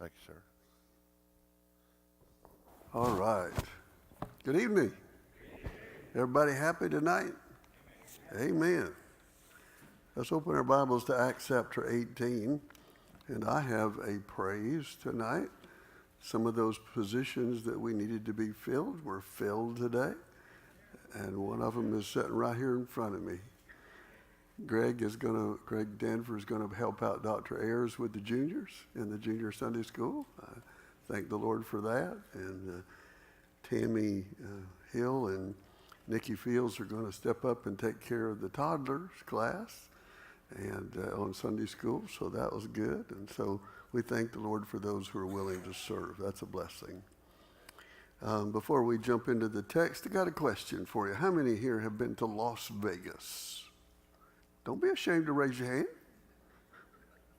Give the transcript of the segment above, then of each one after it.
Thank you, sir. All right. Good evening. Everybody happy tonight? Amen. Let's open our Bibles to Acts chapter 18. And I have a praise tonight. Some of those positions that we needed to be filled were filled today. And one of them is sitting right here in front of me. Greg Danforth is going to help out Dr. Ayers with the juniors in the junior Sunday school. I thank the Lord for that. And Tammy Hill and Nikki Fields are going to step up and take care of the toddlers class and on Sunday school. So that was good. And so we thank the Lord for those who are willing to serve. That's a blessing. Before we jump into the text, I got a question for you. How many here have been to Las Vegas? Don't be ashamed to raise your hand.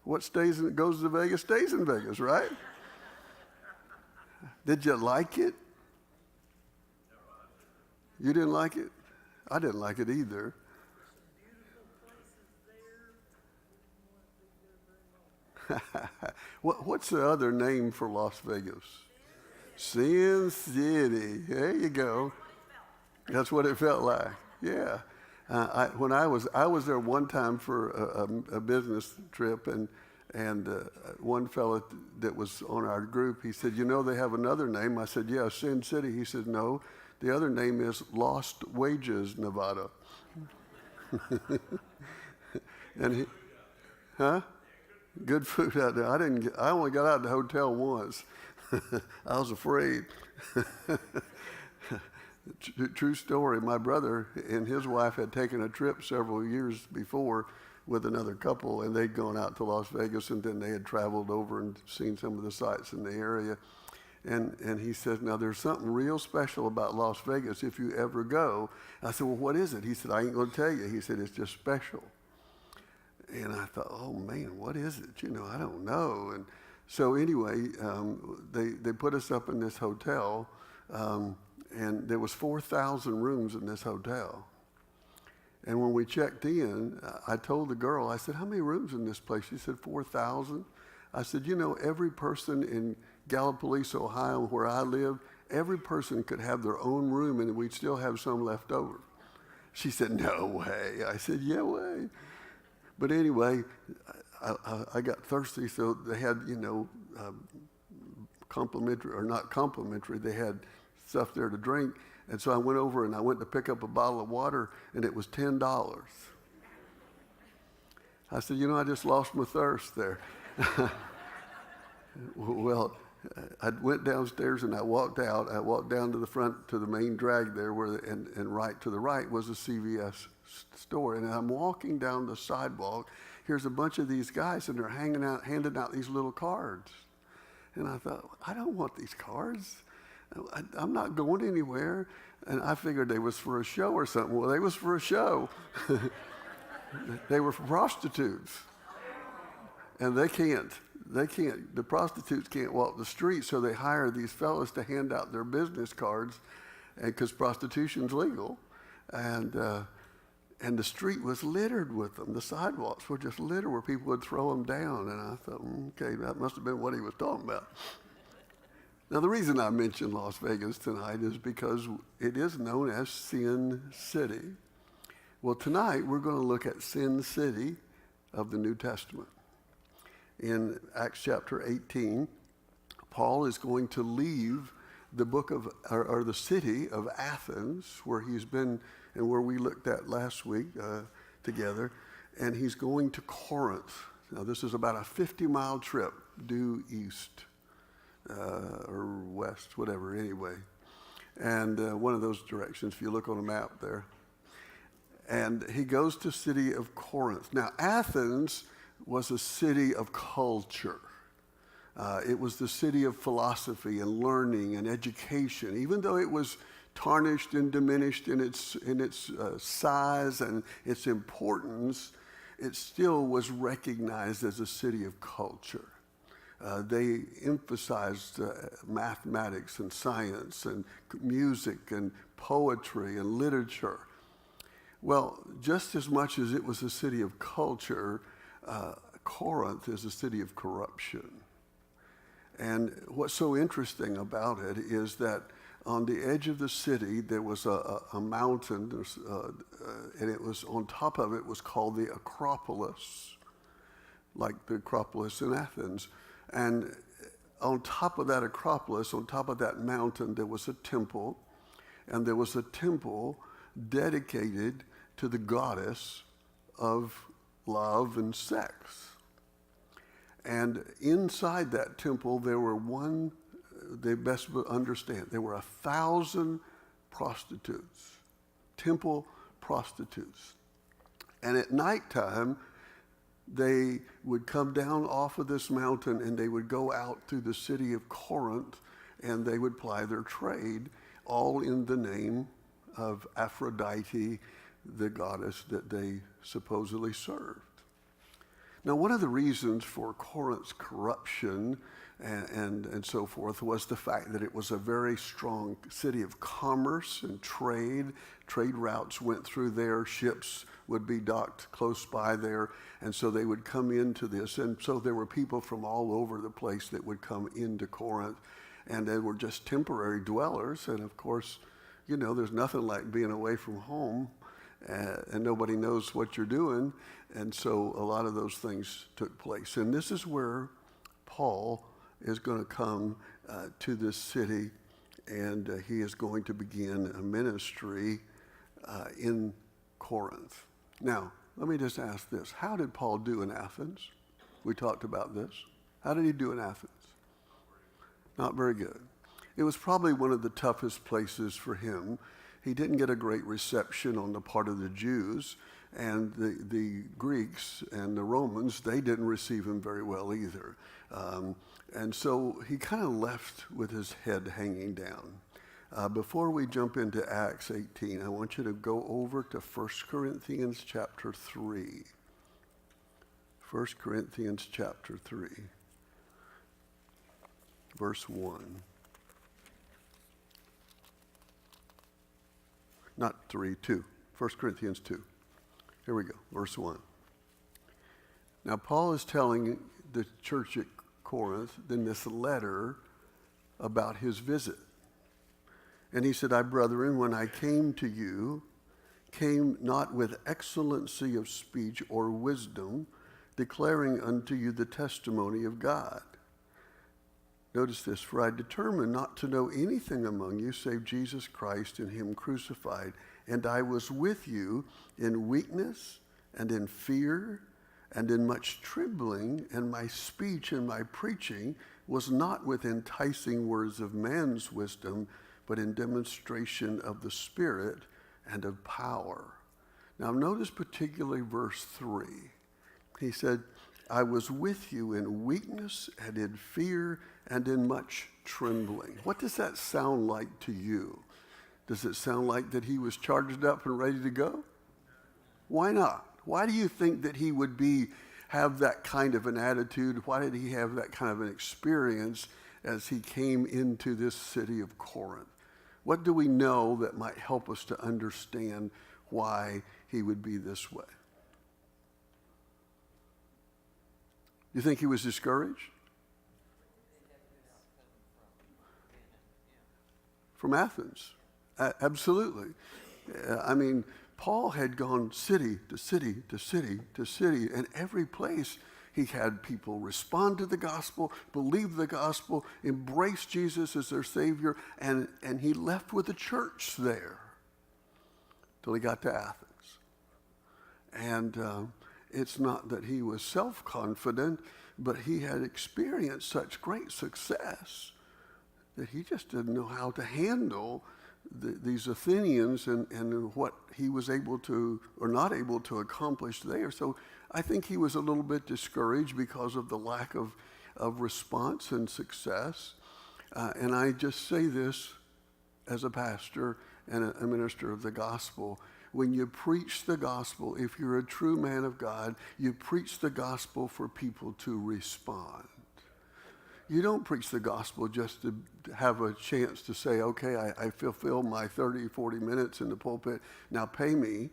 What goes to Vegas stays in Vegas, right? Did you like it? You didn't like it? I didn't like it either. What's the other name for Las Vegas? Sin City. There you go. That's what it felt like. Yeah. When I was there one time for a business trip, and one fellow that was on our group, he said, "You know, they have another name." I said, "Yeah, Sin City." He said, "No, the other name is Lost Wages, Nevada." And good food out there. I only got out of the hotel once. I was afraid. True story. My brother and his wife had taken a trip several years before with another couple, and they'd gone out to Las Vegas, and then they had traveled over and seen some of the sights in the area. And he said, "Now there's something real special about Las Vegas if you ever go." I said, "Well, what is it?" He said, "I ain't going to tell you." He said, "It's just special." And I thought, "Oh man, what is it? I don't know." And so anyway, they put us up in this hotel, and there was 4,000 rooms in this hotel. And when we checked in, I told the girl, I said, "How many rooms in this place?" She said, 4,000. I said, "Every person in Gallipolis, Ohio, where I live, every person could have their own room, and we'd still have some left over." She said, "No way." I said, "Yeah way." But anyway, I got thirsty, so they had, complimentary, or not complimentary, they had stuff there to drink. And so I went over and I went to pick up a bottle of water, and it was $10. I said, I just lost my thirst there. Well, I went downstairs and I walked out. I walked down to the front to the main drag there, and right to the right was a CVS store. And I'm walking down the sidewalk. Here's a bunch of these guys, and they're handing out these little cards. And I thought, I don't want these cards. I'm not going anywhere. And I figured they was for a show or something. Well, they was for a show. They were for prostitutes. And they can't, the prostitutes can't walk the street, so they hire these fellas to hand out their business cards, because prostitution's legal. And the street was littered with them. The sidewalks were just littered where people would throw them down. And I thought, okay, that must have been what he was talking about. Now, the reason I mentioned Las Vegas tonight is because it is known as Sin City. Well, tonight we're going to look at Sin City of the New Testament. In Acts chapter 18, Paul is going to leave the book of, or the city of Athens, where he's been and where we looked at last week together, and he's going to Corinth. Now, this is about a 50-mile trip due east. Or west, whatever, anyway. And one of those directions, if you look on a map there. And he goes to city of Corinth. Now, Athens was a city of culture. It was the city of philosophy and learning and education. Even though it was tarnished and diminished in its size and its importance, it still was recognized as a city of culture. They emphasized mathematics and science and music and poetry and literature. Well, just as much as it was a city of culture, Corinth is a city of corruption. And what's so interesting about it is that on the edge of the city, there was a mountain, and it was on top of it was called the Acropolis, like the Acropolis in Athens. And on top of that Acropolis, on top of that mountain, there was a temple, and there was a temple dedicated to the goddess of love and sex. And inside that temple, there were they best understand, there were 1,000 prostitutes, temple prostitutes. And at nighttime, they would come down off of this mountain and they would go out through the city of Corinth and they would ply their trade, all in the name of Aphrodite, the goddess that they supposedly served. Now, one of the reasons for Corinth's corruption and so forth was the fact that it was a very strong city of commerce and trade. Trade routes went through there. Ships would be docked close by there, and so they would come into this. And so there were people from all over the place that would come into Corinth, and they were just temporary dwellers. And of course, you know, there's nothing like being away from home, and nobody knows what you're doing. And so a lot of those things took place. And this is where Paul is going to come to this city, and he is going to begin a ministry in Corinth. Now, let me just ask this. How did Paul do in Athens? We talked about this. How did he do in Athens? Not very good. It was probably one of the toughest places for him. He didn't get a great reception on the part of the Jews, and the Greeks and the Romans, they didn't receive him very well either. And so he kind of left with his head hanging down. Before we jump into Acts 18, I want you to go over to 1 Corinthians chapter 3. 1 Corinthians chapter 3, verse 1. Not 3, 2. 1 Corinthians 2. Here we go, verse 1. Now, Paul is telling the church at Corinth in this letter about his visit. And he said, I, brethren, when I came to you, came not with excellency of speech or wisdom, declaring unto you the testimony of God. Notice this, for I determined not to know anything among you save Jesus Christ and him crucified. And I was with you in weakness and in fear and in much trembling, and my speech and my preaching was not with enticing words of man's wisdom, but in demonstration of the Spirit and of power. Now notice particularly verse 3. He said, I was with you in weakness and in fear and in much trembling. What does that sound like to you? Does it sound like that he was charged up and ready to go? Why not? Why do you think that he would have that kind of an attitude? Why did he have that kind of an experience as he came into this city of Corinth? What do we know that might help us to understand why he would be this way? You think he was discouraged? From Athens. Absolutely. I mean, Paul had gone city to city to city to city, and every place he had people respond to the gospel, believe the gospel, embrace Jesus as their Savior, and he left with a church there till he got to Athens. And it's not that he was self-confident, but he had experienced such great success that he just didn't know how to handle these Athenians and what he was able to or not able to accomplish there. So I think he was a little bit discouraged because of the lack of response and success. And I just say this as a pastor and a minister of the gospel. When you preach the gospel, if you're a true man of God, you preach the gospel for people to respond. You don't preach the gospel just to have a chance to say, okay, I fulfilled my 30, 40 minutes in the pulpit, now pay me.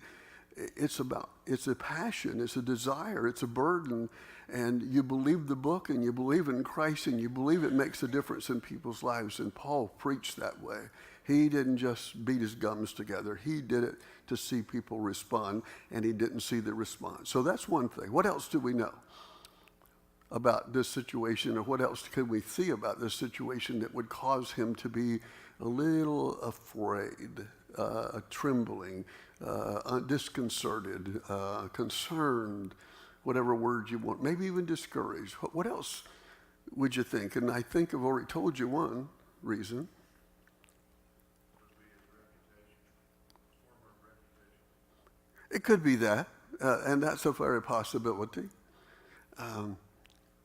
It's a passion, it's a desire, it's a burden, and you believe the book and you believe in Christ and you believe it makes a difference in people's lives. And Paul preached that way. He didn't just beat his gums together. He did it to see people respond, and he didn't see the response. So that's one thing. What else do we know about this situation, or what else can we see about this situation that would cause him to be a little afraid, trembling, disconcerted, concerned, whatever word you want, maybe even discouraged? What else would you think? And I think I've already told you one reason. It could be that, and that's a very possibility.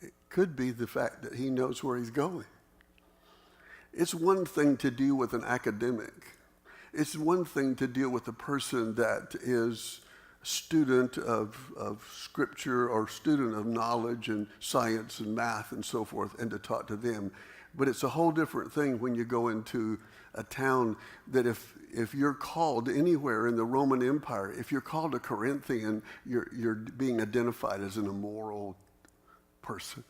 It could be the fact that he knows where he's going. It's one thing to deal with an academic. It's one thing to deal with a person that is a student of Scripture or student of knowledge and science and math and so forth, and to talk to them. But it's a whole different thing when you go into a town that if you're called anywhere in the Roman Empire, if you're called a Corinthian, you're being identified as an immoral person.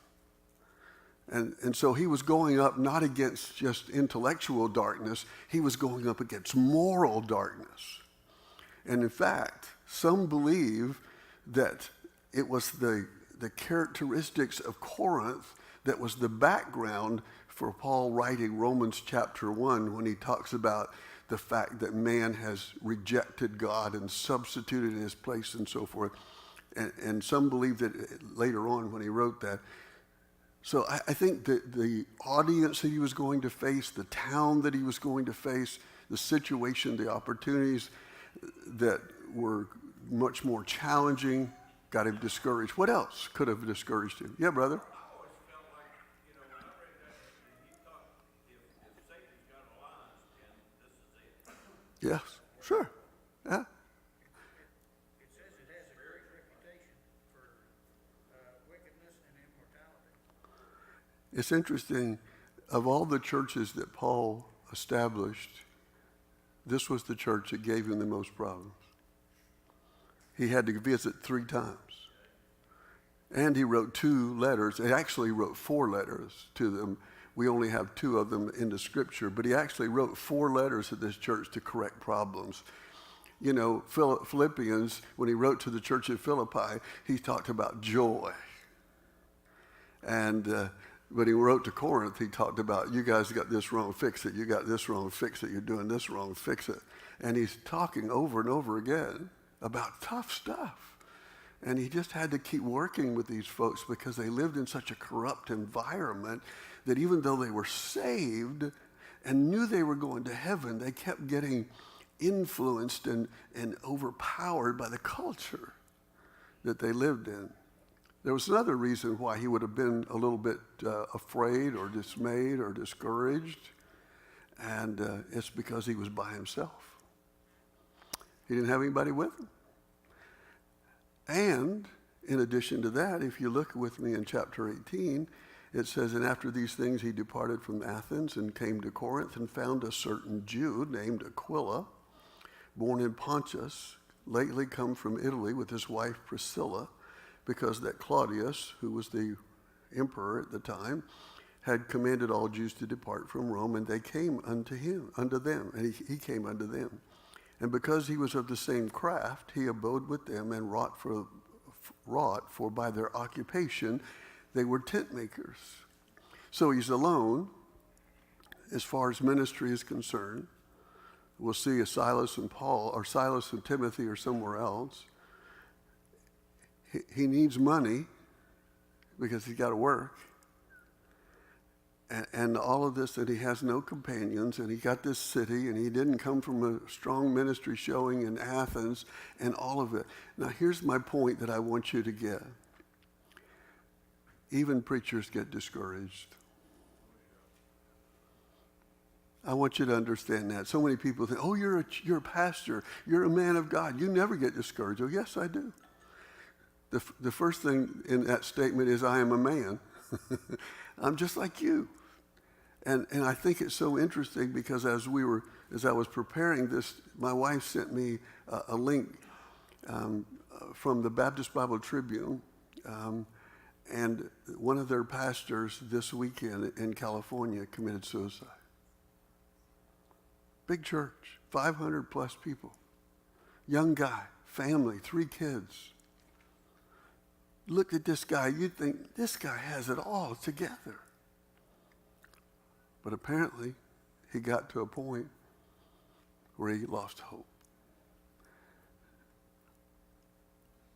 And so he was going up not against just intellectual darkness, he was going up against moral darkness. And in fact, some believe that it was the characteristics of Corinth that was the background for Paul writing Romans chapter 1 when he talks about the fact that man has rejected God and substituted in his place and so forth. And some believe that later on when he wrote that. So I think that the audience that he was going to face, the town that he was going to face, the situation, the opportunities that were much more challenging got him discouraged. What else could have discouraged him? Yeah, brother? Yes, sure. Yeah. It says it has a great reputation for wickedness and immortality. It's interesting, of all the churches that Paul established, this was the church that gave him the most problems. He had to visit 3 times. And he wrote 2 letters. He actually wrote 4 letters to them. We only have 2 of them in the Scripture, but he actually wrote 4 letters to this church to correct problems. You know, Philippians, when he wrote to the church at Philippi, he talked about joy. And when he wrote to Corinth, he talked about, you guys got this wrong, fix it. You got this wrong, fix it. You're doing this wrong, fix it. And he's talking over and over again about tough stuff. And he just had to keep working with these folks because they lived in such a corrupt environment that even though they were saved and knew they were going to heaven, they kept getting influenced and overpowered by the culture that they lived in. There was another reason why he would have been a little bit afraid or dismayed or discouraged, and it's because he was by himself. He didn't have anybody with him. And in addition to that, if you look with me in chapter 18, it says, and after these things he departed from Athens and came to Corinth and found a certain Jew named Aquila, born in Pontus, lately come from Italy with his wife Priscilla, because that Claudius, who was the emperor at the time, had commanded all Jews to depart from Rome, and they came unto them, and he came unto them. And because he was of the same craft, he abode with them and wrought, for by their occupation they were tent makers. So he's alone as far as ministry is concerned. We'll see Silas and Paul, or Silas and Timothy, or somewhere else. He needs money because he's got to work. And all of this, that he has no companions, and he got this city, and he didn't come from a strong ministry showing in Athens, and all of it. Now, here's my point that I want you to get. Even preachers get discouraged. I want you to understand that. So many people think, oh, you're a pastor, you're a man of God. You never get discouraged. Oh, yes, I do. The first thing in that statement is, I am a man. I'm just like you. And I think it's so interesting because as I was preparing this, my wife sent me a link from the Baptist Bible Tribune, And one of their pastors this weekend in California committed suicide. Big church, 500 plus people. Young guy, family, 3 kids. Look at this guy, you'd think this guy has it all together. But apparently, he got to a point where he lost hope.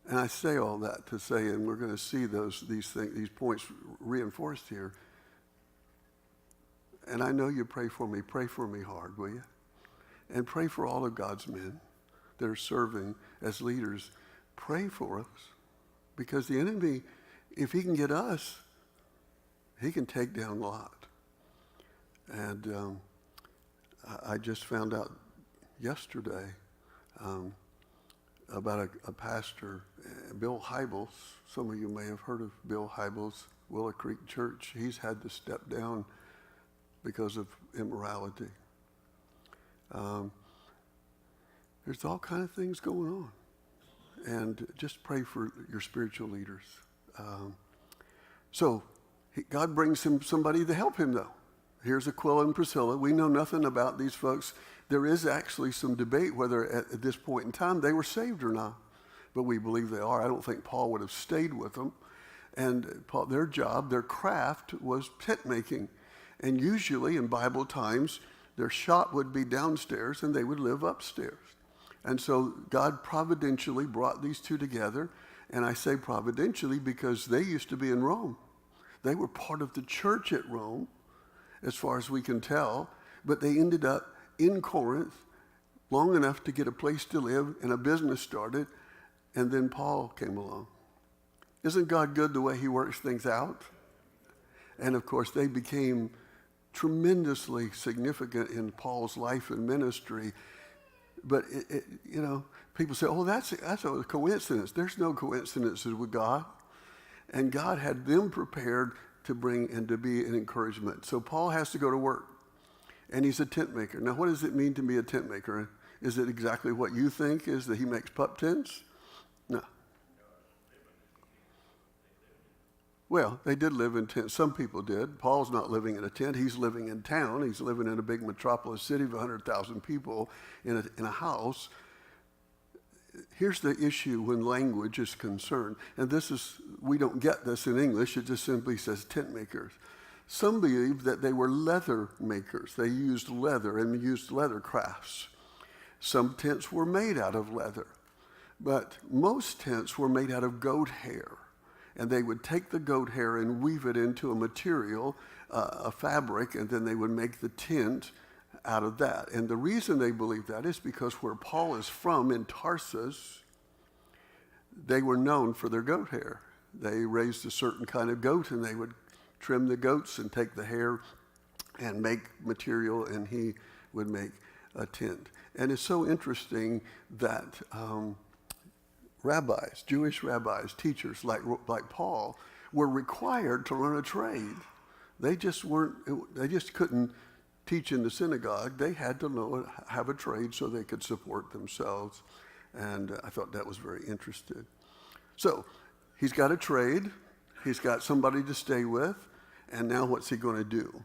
And I say all that to say, and we're going to see these points reinforced here. And I know you pray for me. Pray for me hard, will you? And pray for all of God's men that are serving as leaders. Pray for us. Because the enemy, if he can get us, he can take down Lot. And I just found out yesterday about a pastor, Bill Hybels. Some of you may have heard of Bill Hybels, Willow Creek Church. He's had to step down because of immorality. There's all kind of things going on. And just pray for your spiritual leaders. God brings him somebody to help him, though. Here's Aquila and Priscilla. We know nothing about these folks. There is actually some debate whether at this point in time they were saved or not. But we believe they are. I don't think Paul would have stayed with them. And their job, their craft was tent making. And usually in Bible times, their shop would be downstairs and they would live upstairs. And so God providentially brought these two together. And I say providentially because they used to be in Rome. They were part of the church at Rome, as far as we can tell. But they ended up in Corinth long enough to get a place to live and a business started. And then Paul came along. Isn't God good the way he works things out? And of course, they became tremendously significant in Paul's life and ministry. But, people say, oh, that's a coincidence. There's no coincidences with God. And God had them prepared to bring and to be an encouragement. So Paul has to go to work. And he's a tent maker. Now, what does it mean to be a tent maker? Is it exactly what you think is that he makes pup tents? No. Well, they did live in tents. Some people did. Paul's not living in a tent. He's living in town. He's living in a big metropolis city of 100,000 people in a house. Here's the issue when language is concerned. And we don't get this in English. It just simply says tent makers. Some believe that they were leather makers. They used leather and used leather crafts. Some tents were made out of leather. But most tents were made out of goat hair. And they would take the goat hair and weave it into a material, a fabric, and then they would make the tent out of that. And the reason they believe that is because where Paul is from, in Tarsus, they were known for their goat hair. They raised a certain kind of goat, and they would trim the goats and take the hair and make material, and he would make a tent. And it's so interesting that rabbis, Jewish rabbis, teachers like Paul, were required to learn a trade. They just couldn't teach in the synagogue. They had to have a trade so they could support themselves. And I thought that was very interesting. So he's got a trade. He's got somebody to stay with. And now what's he going to do?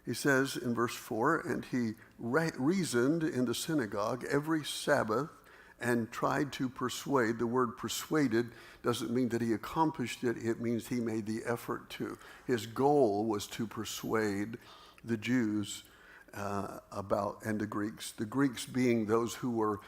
He says in verse 4, and he reasoned in the synagogue every Sabbath and tried to persuade. The word persuaded doesn't mean that he accomplished it. It means he made the effort to. His goal was to persuade the Jews and the Greeks being those who were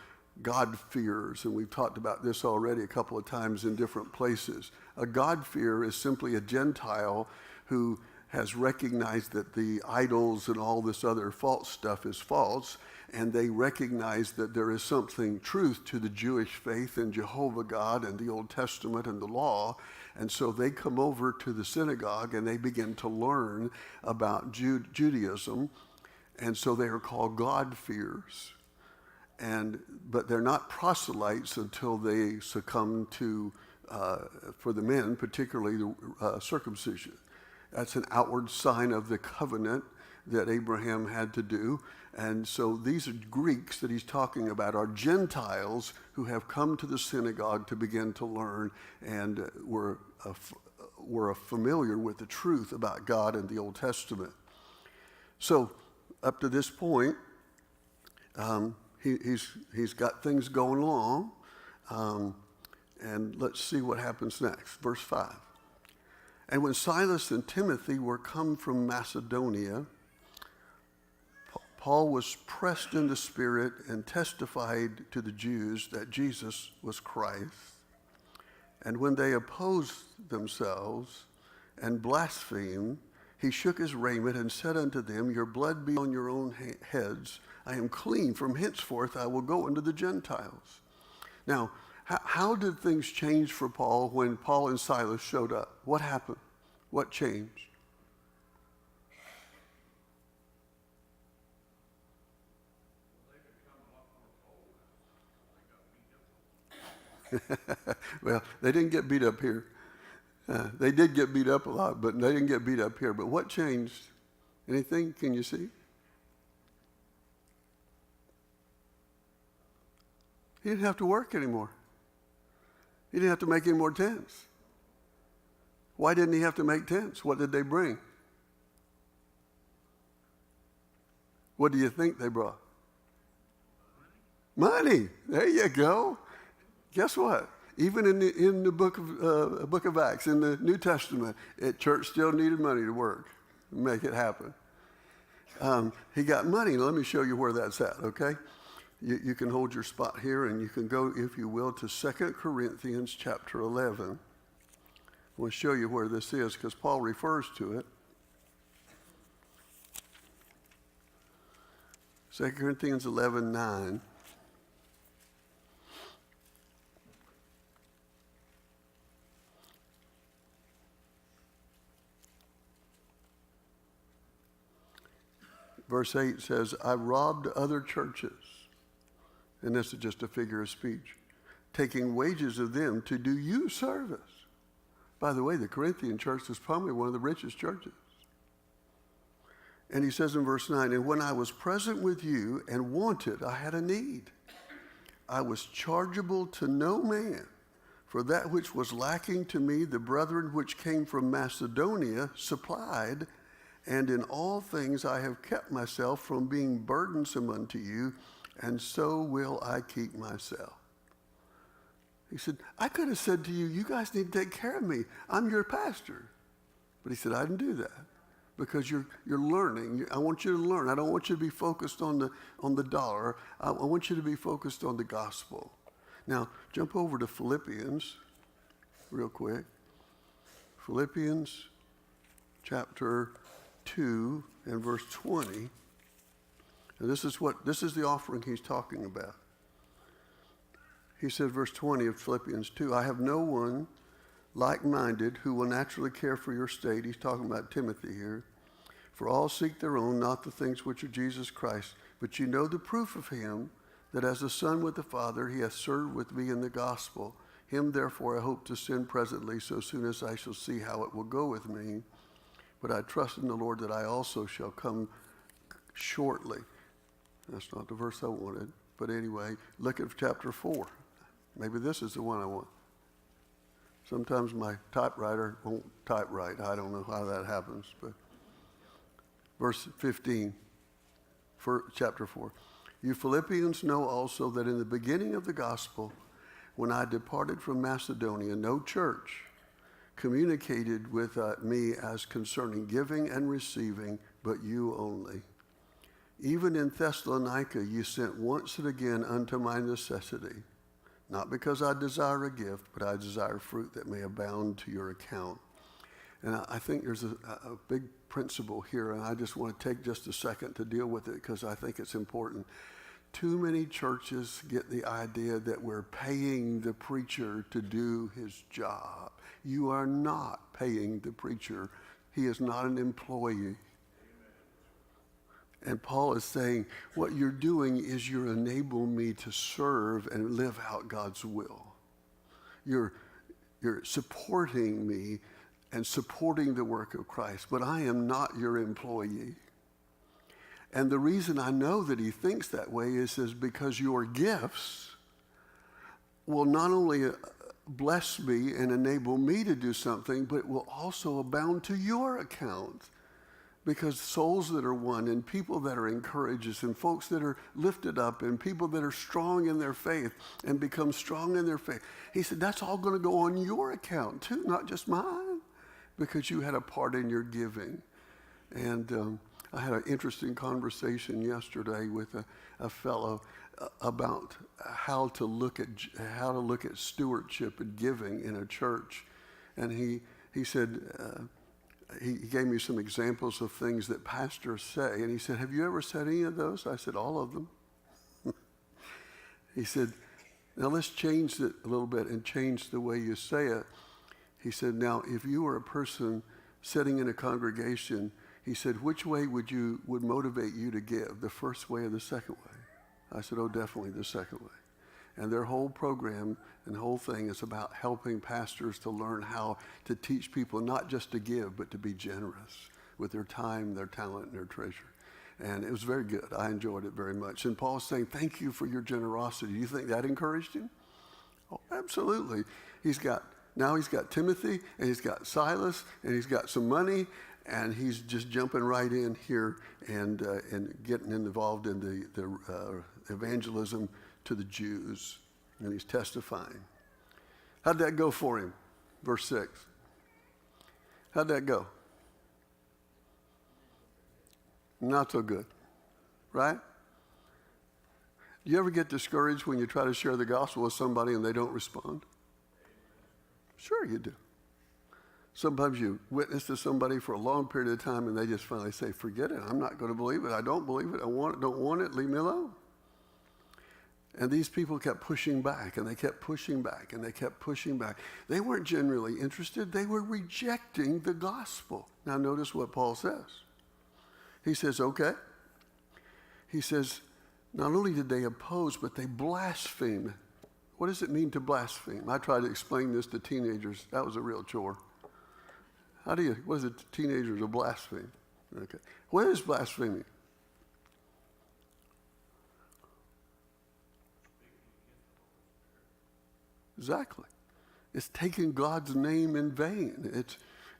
God-fearers. And we've talked about this already a couple of times in different places. A God-fearer is simply a Gentile who has recognized that the idols and all this other false stuff is false, and they recognize that there is something truth to the Jewish faith and Jehovah God and the Old Testament and the law. And so they come over to the synagogue and they begin to learn about Judaism. And so they are called God-fearers. But they're not proselytes until they succumb to, for the men, particularly the circumcision. That's an outward sign of the covenant that Abraham had to do. And so these are Greeks that he's talking about, are Gentiles who have come to the synagogue to begin to learn and were were familiar with the truth about God in the Old Testament. So up to this point, he's got things going along. And let's see what happens next. Verse 5. And when Silas and Timothy were come from Macedonia, Paul was pressed in the spirit and testified to the Jews that Jesus was Christ. And when they opposed themselves and blasphemed, he shook his raiment and said unto them, Your blood be on your own heads. I am clean. From henceforth I will go unto the Gentiles. Now, how did things change for Paul when Paul and Silas showed up? What happened? What changed? Well, they didn't get beat up here. They did get beat up a lot, but they didn't get beat up here. But what changed? Anything? Can you see? He didn't have to work anymore. He didn't have to make any more tents. Why didn't he have to make tents? What did they bring? What do you think they brought? Money. There you go. Guess what? Even in the book of Acts, in the New Testament, church still needed money to work, make it happen. He got money. Let me show you where that's at, okay? You can hold your spot here, and you can go, if you will, to 2 Corinthians chapter 11. I want to show you where this is because Paul refers to it. 2 Corinthians 11:9. Verse 8 says, I robbed other churches. And this is just a figure of speech. Taking wages of them to do you service. By the way, the Corinthian church was probably one of the richest churches. And he says in verse 9, and when I was present with you and wanted, I had a need. I was chargeable to no man. For that which was lacking to me, the brethren which came from Macedonia supplied, and in all things I have kept myself from being burdensome unto you, and so will I keep myself. He said, I could have said to you, you guys need to take care of me. I'm your pastor. But he said, I didn't do that because you're learning. I want you to learn. I don't want you to be focused on the dollar. I want you to be focused on the gospel. Now, jump over to Philippians real quick. Philippians chapter 2 and verse 20. And this is the offering he's talking about. He said, verse 20 of Philippians 2, I have no one like-minded who will naturally care for your state. He's talking about Timothy here. For all seek their own, not the things which are Jesus Christ. But you know the proof of him, that as a son with the Father, he hath served with me in the gospel. Him therefore I hope to send presently, so soon as I shall see how it will go with me. But I trust in the Lord that I also shall come shortly. That's not the verse I wanted. But anyway, look at chapter 4. Maybe this is the one I want. Sometimes my typewriter won't type right. I don't know how that happens. But verse 15, for chapter 4. You Philippians know also that in the beginning of the gospel, when I departed from Macedonia, no church communicated with me as concerning giving and receiving, but you only. Even in Thessalonica you sent once and again unto my necessity, not because I desire a gift, but I desire fruit that may abound to your account. And I think there's a big principle here, and I just want to take just a second to deal with it because I think it's important. Too many churches get the idea that we're paying the preacher to do his job. You are not paying the preacher. He is not an employee. And Paul is saying, what you're doing is you're enabling me to serve and live out God's will. You're supporting me and supporting the work of Christ, but I am not your employee. And the reason I know that he thinks that way is because your gifts will not only bless me and enable me to do something, but it will also abound to your account. Because souls that are won and people that are encouraged and folks that are lifted up and people that are strong in their faith and become strong in their faith. He said, that's all going to go on your account too, not just mine, because you had a part in your giving. And I had an interesting conversation yesterday with a fellow about how to look at stewardship and giving in a church. And he said, he gave me some examples of things that pastors say. And he said, have you ever said any of those? I said, all of them. He said, now let's change it a little bit and change the way you say it. He said, now if you were a person sitting in a congregation, he said, which way would motivate you to give, the first way or the second way? I said, oh, definitely the second way. And their whole program and the whole thing is about helping pastors to learn how to teach people not just to give, but to be generous with their time, their talent, and their treasure. And it was very good. I enjoyed it very much. And Paul's saying, thank you for your generosity. Do you think that encouraged him? Oh, absolutely. Now he's got Timothy, and he's got Silas, and he's got some money, and he's just jumping right in here and getting involved in the evangelism to the Jews, and he's testifying. How'd that go for him? Verse 6. How'd that go? Not so good, right? You ever get discouraged when you try to share the gospel with somebody and they don't respond? Sure you do. Sometimes you witness to somebody for a long period of time and they just finally say, forget it, I'm not going to believe it, I don't believe it, I don't want it, leave me alone. And these people kept pushing back, and they kept pushing back, and they kept pushing back. They weren't genuinely interested. They were rejecting the gospel. Now notice what Paul says. He says, okay. He says, not only did they oppose, but they blaspheme. What does it mean to blaspheme? I tried to explain this to teenagers. That was a real chore. What is it to teenagers to blaspheme? Okay. What is blasphemy? Exactly. It's taking God's name in vain.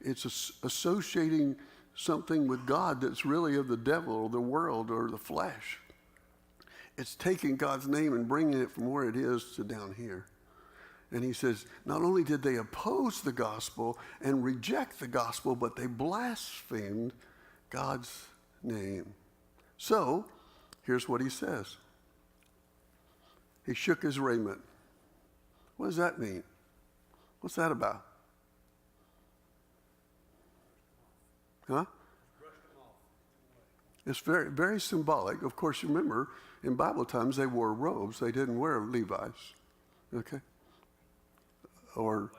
It's associating something with God that's really of the devil or the world or the flesh. It's taking God's name and bringing it from where it is to down here. And he says, not only did they oppose the gospel and reject the gospel, but they blasphemed God's name. So, here's what he says. He shook his raiment. What does that mean? What's that about? Huh? It's very, very symbolic. Of course, you remember, in Bible times, they wore robes. They didn't wear Levi's. Okay? Or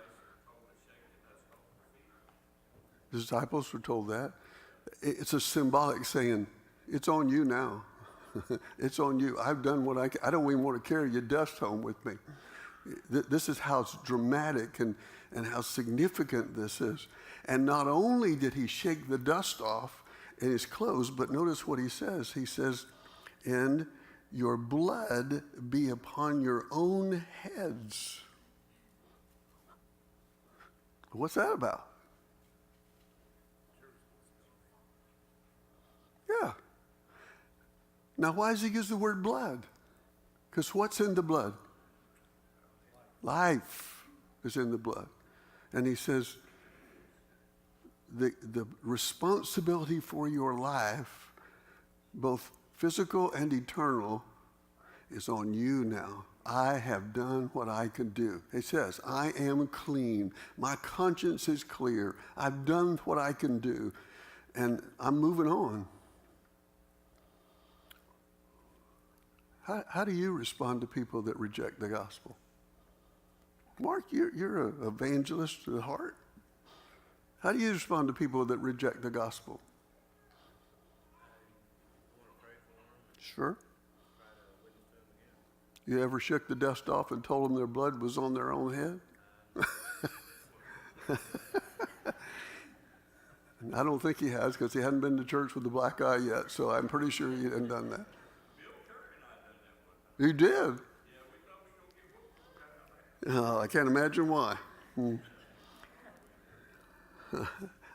the disciples were told that. It's a symbolic saying, it's on you now. It's on you. I've done what I don't even want to carry your dust home with me. This is how dramatic and how significant this is. And not only did he shake the dust off in his clothes, but notice what he says. He says, and your blood be upon your own heads. What's that about? Yeah. Now, why does he use the word blood? Because what's in the blood? Life is in the blood. And he says, the responsibility for your life, both physical and eternal, is on you now. I have done what I can do. It says, I am clean. My conscience is clear. I've done what I can do. And I'm moving on. How do you respond to people that reject the gospel? Mark, you're an evangelist to the heart. How do you respond to people that reject the gospel? Sure. You ever shook the dust off and told them their blood was on their own head? I don't think he has, because he hadn't been to church with the black eye yet, so I'm pretty sure he hadn't done that. He did. I can't imagine why.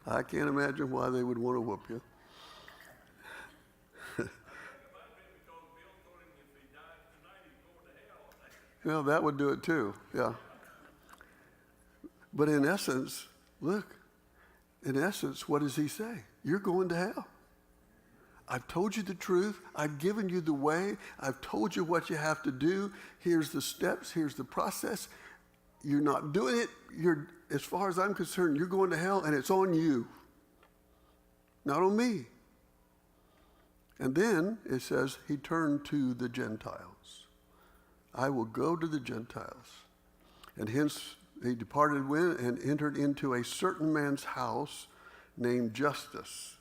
I can't imagine why they would want to whoop you. Well, that would do it too, yeah. But in essence, look, in essence, what does he say? You're going to hell. I've told you the truth. I've given you the way. I've told you what you have to do. Here's the steps. Here's the process. You're not doing it. As far as I'm concerned, you're going to hell, and it's on you, not on me. And then it says he turned to the Gentiles. I will go to the Gentiles. And hence he departed and entered into a certain man's house named Justus.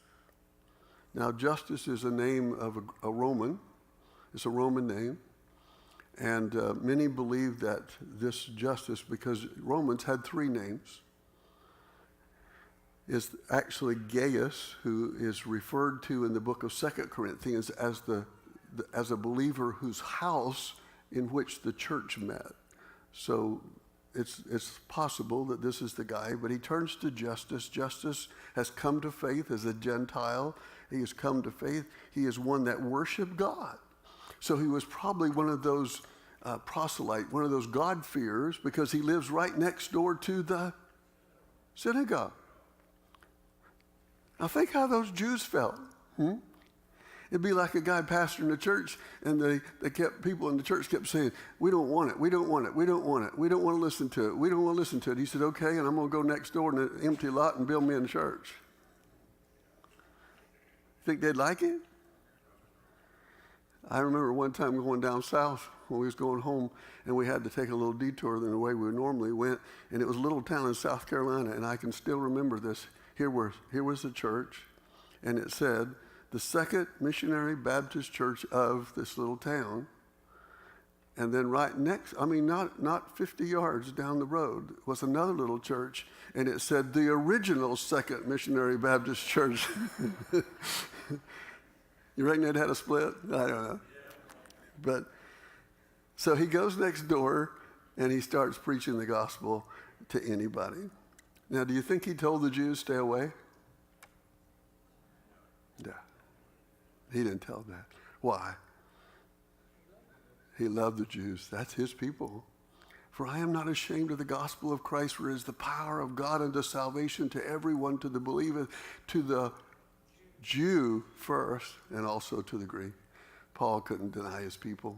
Now, Justus is a name of a Roman. It's a Roman name. And many believe that this Justus, because Romans had 3 names, is actually Gaius, who is referred to in the book of 2 Corinthians as as a believer whose house in which the church met. So it's possible that this is the guy, but he turns to Justus. Justus has come to faith as a Gentile. He has come to faith. He is one that worshiped God. So he was probably one of those proselyte, one of those God-fearers, because he lives right next door to the synagogue. Now think how those Jews felt. It'd be like a guy pastoring the church, and people in the church kept saying, we don't want it, we don't want it, we don't want it, we don't want to listen to it, we don't want to listen to it. He said, okay, and I'm going to go next door in an empty lot and build me a church. Think they'd like it? I remember one time going down south when we was going home, and we had to take a little detour than the way we normally went, and it was a little town in South Carolina, and I can still remember this. Here was the church, and it said, the Second Missionary Baptist Church of this little town. And then right next, not 50 yards down the road, was another little church, and it said the original Second Missionary Baptist Church. You reckon it had a split? I don't know. But so he goes next door, and he starts preaching the gospel to anybody. Now, do you think he told the Jews, stay away? Yeah. He didn't tell that. Why? He loved the Jews. That's his people. For I am not ashamed of the gospel of Christ, for it is the power of God unto salvation to everyone to the believeth, to the Jew first, and also to the Greek. Paul couldn't deny his people.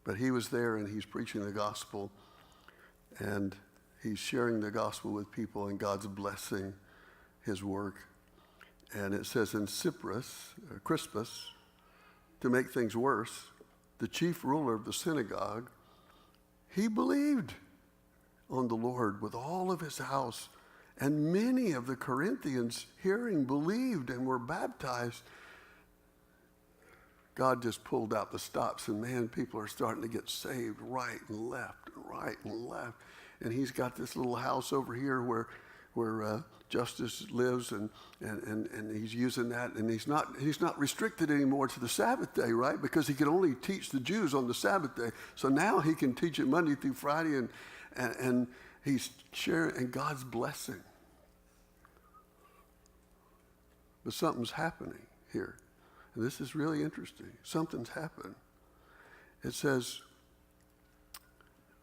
But he was there, and he's preaching the gospel, and he's sharing the gospel with people, and God's blessing his work. And it says in Crispus, to make things worse, the chief ruler of the synagogue, he believed on the Lord with all of his house. And many of the Corinthians, hearing, believed and were baptized. God just pulled out the stops, and man, people are starting to get saved right and left, right and left. And he's got this little house over here where Justus lives, and he's using that, and he's not restricted anymore to the Sabbath day, right? Because he could only teach the Jews on the Sabbath day. So now he can teach it Monday through Friday, and he's sharing, and God's blessing. But something's happening here. And this is really interesting. Something's happened. It says,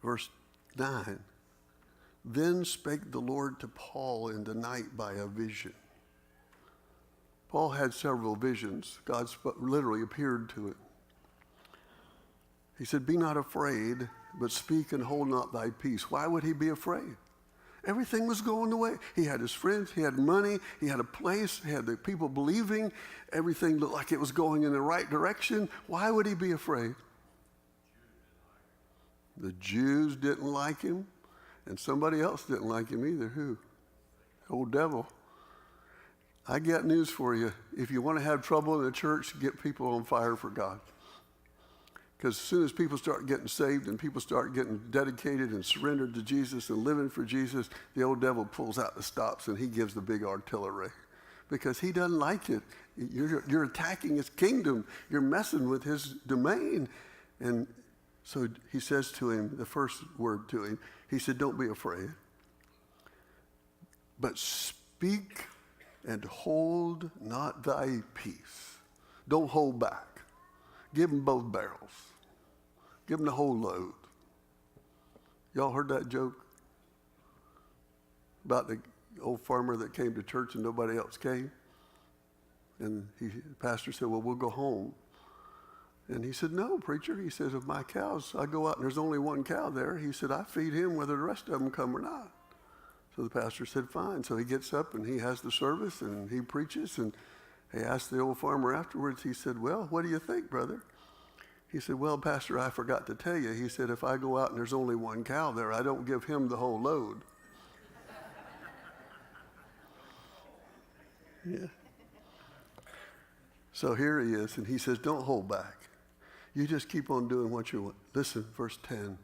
verse 9, then spake the Lord to Paul in the night by a vision. Paul had several visions. God literally appeared to him. He said, be not afraid, but speak and hold not thy peace. Why would he be afraid? Everything was going the way. He had his friends, he had money, he had a place, he had the people believing. Everything looked like it was going in the right direction. Why would he be afraid? The Jews didn't like him, and somebody else didn't like him either. Who? The old devil. I got news for you. If you want to have trouble in the church, get people on fire for God. Because as soon as people start getting saved and people start getting dedicated and surrendered to Jesus and living for Jesus, the old devil pulls out the stops and he gives the big artillery. Because he doesn't like it. You're attacking his kingdom. You're messing with his domain. And So he says to him, the first word to him, he said, don't be afraid, but speak and hold not thy peace. Don't hold back. Give them both barrels. Give them the whole load. Y'all heard that joke about the old farmer that came to church and nobody else came? And the pastor said, well, we'll go home. And he said, no, preacher. He says, if my cows, I go out and there's only one cow there. He said, I feed him whether the rest of them come or not. So the pastor said, fine. So he gets up and he has the service and he preaches. And he asked the old farmer afterwards, he said, well, what do you think, brother? He said, well, Pastor, I forgot to tell you. He said, if I go out and there's only one cow there, I don't give him the whole load. Yeah. So here he is, and he says, don't hold back. You just keep on doing what you want. Listen, verse 10,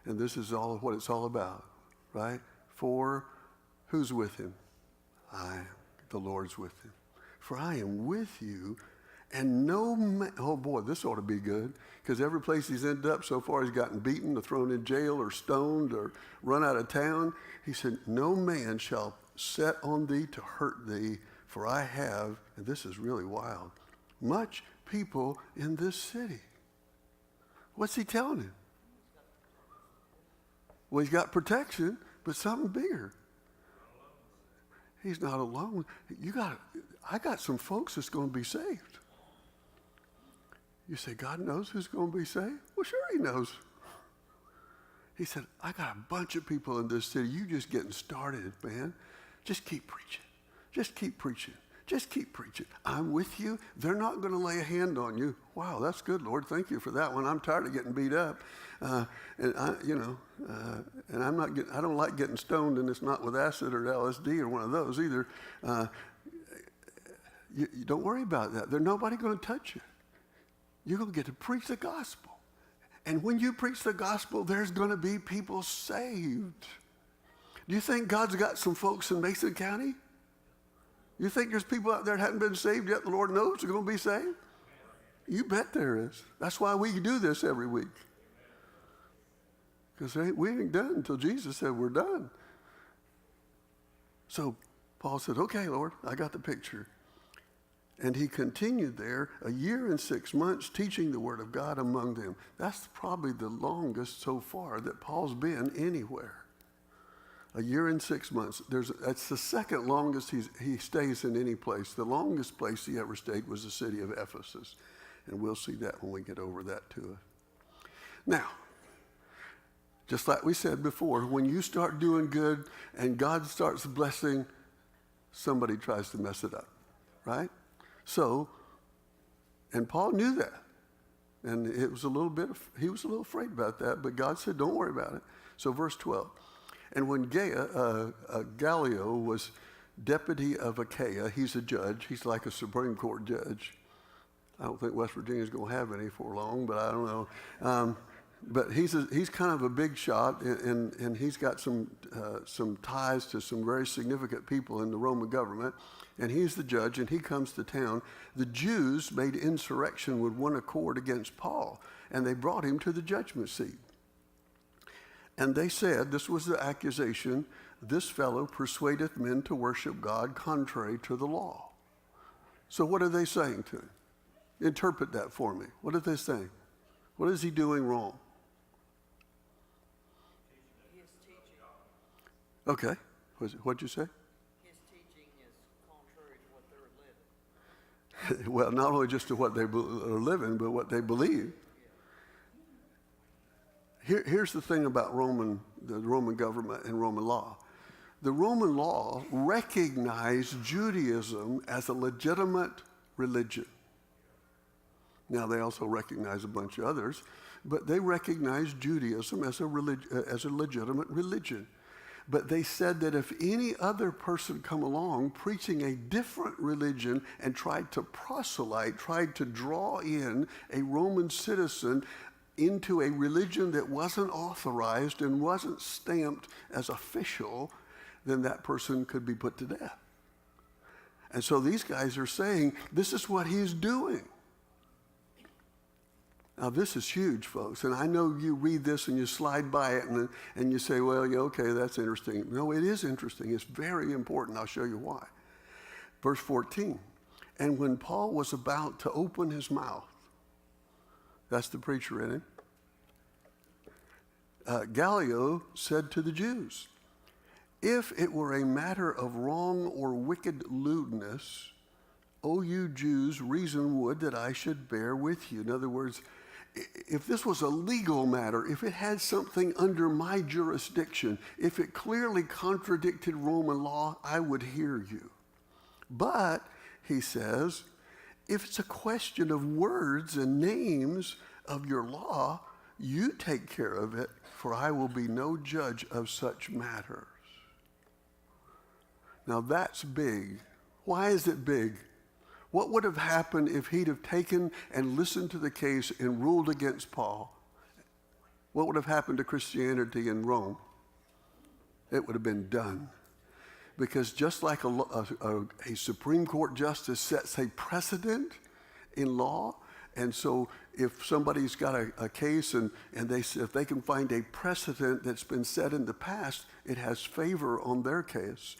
and this is all what it's all about, right? For who's with him? The Lord's with him. For I am with you, and no man, oh boy, this ought to be good, because every place he's ended up so far, he's gotten beaten or thrown in jail or stoned or run out of town. He said, no man shall set on thee to hurt thee, for I have, and this is really wild, much people in this city. What's he telling him? Well, he's got protection, but something bigger. He's not alone. I got some folks that's going to be saved. You say, God knows who's going to be saved? Well, sure he knows. He said, I got a bunch of people in this city. You just getting started, man. Just keep preaching. Just keep preaching. Just keep preaching. I'm with you. They're not going to lay a hand on you. Wow, that's good, Lord. Thank you for that one. I'm tired of getting beat up, and I don't like getting stoned, and it's not with acid or LSD or one of those either. You don't worry about that. There's nobody going to touch you. You're going to get to preach the gospel, and when you preach the gospel, there's going to be people saved. Do you think God's got some folks in Mason County? You think there's people out there that haven't been saved yet? The Lord knows they're going to be saved? You bet there is. That's why we do this every week. Because we ain't done until Jesus said we're done. So Paul said, okay, Lord, I got the picture. And he continued there 1 year and 6 months teaching the word of God among them. That's probably the longest so far that Paul's been anywhere. 1 year and 6 months. That's the second longest he stays in any place. The longest place he ever stayed was the city of Ephesus. And we'll see that when we get over that too. Now, just like we said before, when you start doing good and God starts blessing, somebody tries to mess it up, right? So, and Paul knew that. And he was a little afraid about that, but God said, don't worry about it. So verse 12. And when Gallio was deputy of Achaia, he's a judge. He's like a Supreme Court judge. I don't think West Virginia's going to have any for long, but I don't know. But he's kind of a big shot, and he's got some ties to some very significant people in the Roman government. And he's the judge, and he comes to town. The Jews made insurrection with one accord against Paul, and they brought him to the judgment seat. And they said, this was the accusation, this fellow persuadeth men to worship God contrary to the law. So what are they saying to him? Interpret that for me. What are they saying? What is he doing wrong? His teaching. Okay. What'd you say? His teaching is contrary to what they're living. Well, not only just to what they are living, but what they believe. Here's the thing about the Roman government and Roman law. The Roman law recognized Judaism as a legitimate religion. Now, they also recognize a bunch of others, but they recognized Judaism as a legitimate religion. But they said that if any other person come along preaching a different religion and tried to proselyte, tried to draw in a Roman citizen into a religion that wasn't authorized and wasn't stamped as official, then that person could be put to death. And so these guys are saying, this is what he's doing. Now, this is huge, folks, and I know you read this and you slide by it and you say, well, yeah, okay, that's interesting. No, it is interesting. It's very important. I'll show you why. Verse 14, and when Paul was about to open his mouth, that's the preacher in him, Gallio said to the Jews, if it were a matter of wrong or wicked lewdness, O you Jews, reason would that I should bear with you. In other words, if this was a legal matter, if it had something under my jurisdiction, if it clearly contradicted Roman law, I would hear you. But, he says, if it's a question of words and names of your law, you take care of it, for I will be no judge of such matters. Now that's big. Why is it big? What would have happened if he'd have taken and listened to the case and ruled against Paul? What would have happened to Christianity in Rome? It would have been done. Because just like a Supreme Court justice sets a precedent in law, and so if somebody's got a case and if they can find a precedent that's been set in the past, it has favor on their case.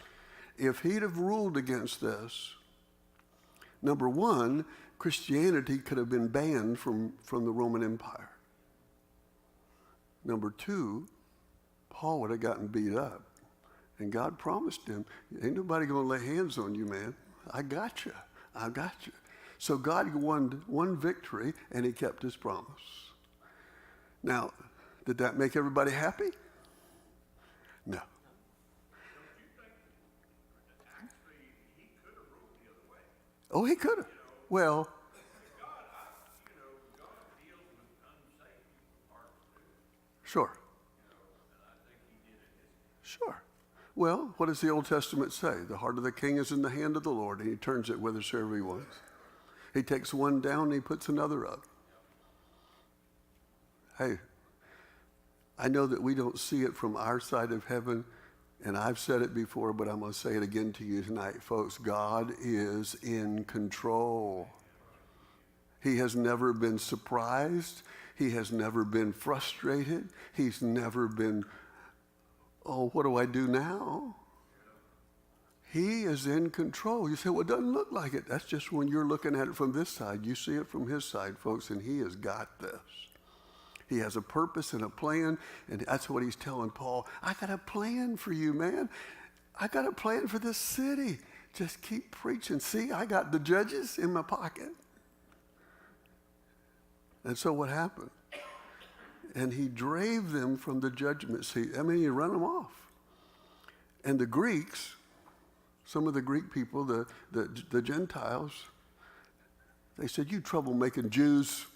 If he'd have ruled against this, number one, Christianity could have been banned from the Roman Empire. Number two, Paul would have gotten beat up. And God promised him, ain't nobody going to lay hands on you, man. I got you. I got you. So God won one victory, and he kept his promise. Now, did that make everybody happy? No. Oh, he could have. Well, sure. Sure. Well, what does the Old Testament say? The heart of the king is in the hand of the Lord, and he turns it whithersoever he wants. He takes one down, and he puts another up. Hey, I know that we don't see it from our side of heaven, and I've said it before, but I'm going to say it again to you tonight, folks. God is in control. He has never been surprised. He has never been frustrated. He's never been, oh, what do I do now? He is in control. You say, well, it doesn't look like it. That's just when you're looking at it from this side. You see it from his side, folks, and he has got this. He has a purpose and a plan, and that's what he's telling Paul. I got a plan for you, man. I got a plan for this city. Just keep preaching. See, I got the judges in my pocket. And so what happened? And he drave them from the judgment seat. I mean, he ran them off. And the Greeks, some of the Greek people, the Gentiles, they said, you troublemaking Jews.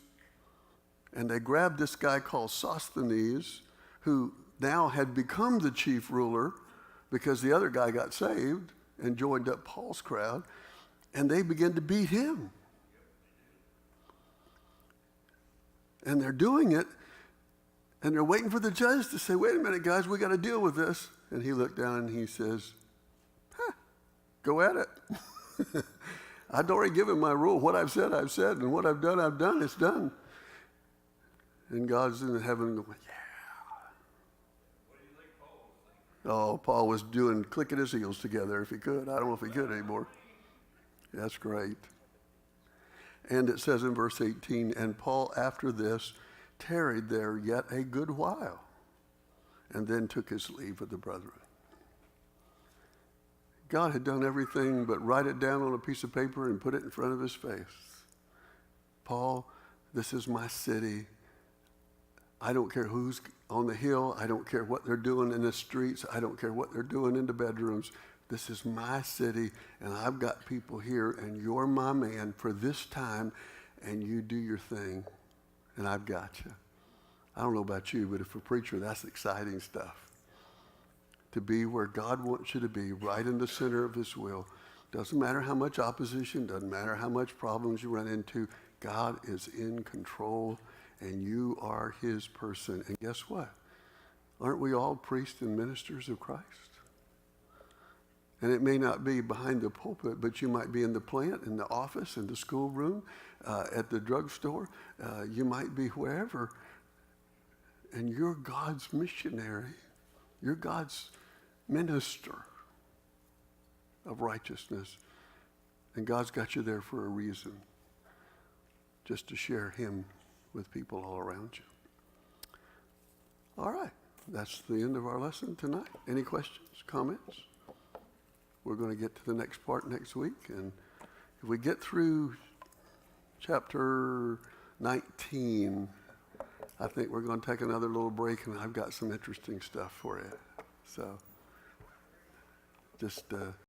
And they grabbed this guy called Sosthenes, who now had become the chief ruler because the other guy got saved and joined up Paul's crowd, and they began to beat him. And they're doing it, and they're waiting for the judge to say, wait a minute, guys, we got to deal with this. And he looked down and he says, go at it. I'd already given my rule. What I've said, and what I've done, it's done. And God's in heaven going, yeah. What do you think Paul was thinking? Oh, Paul was clicking his heels together if he could. I don't know if he could anymore. That's great. And it says in verse 18, and Paul after this tarried there yet a good while, and then took his leave of the brethren. God had done everything but write it down on a piece of paper and put it in front of his face. Paul, this is my city. I don't care who's on the hill. I don't care what they're doing in the streets. I don't care what they're doing in the bedrooms. This is my city, and I've got people here, and you're my man for this time, and you do your thing, and I've got you. I don't know about you, but if a preacher, that's exciting stuff. To be where God wants you to be, right in the center of his will. Doesn't matter how much opposition, doesn't matter how much problems you run into, God is in control, and you are his person. And guess what? Aren't we all priests and ministers of Christ? And it may not be behind the pulpit, but you might be in the plant, in the office, in the schoolroom, at the drugstore. You might be wherever. And you're God's missionary. You're God's minister of righteousness. And God's got you there for a reason, just to share him with people all around you. All right, that's the end of our lesson tonight. Any questions, comments? We're going to get to the next part next week. And if we get through chapter 19, I think we're going to take another little break, and I've got some interesting stuff for you. So just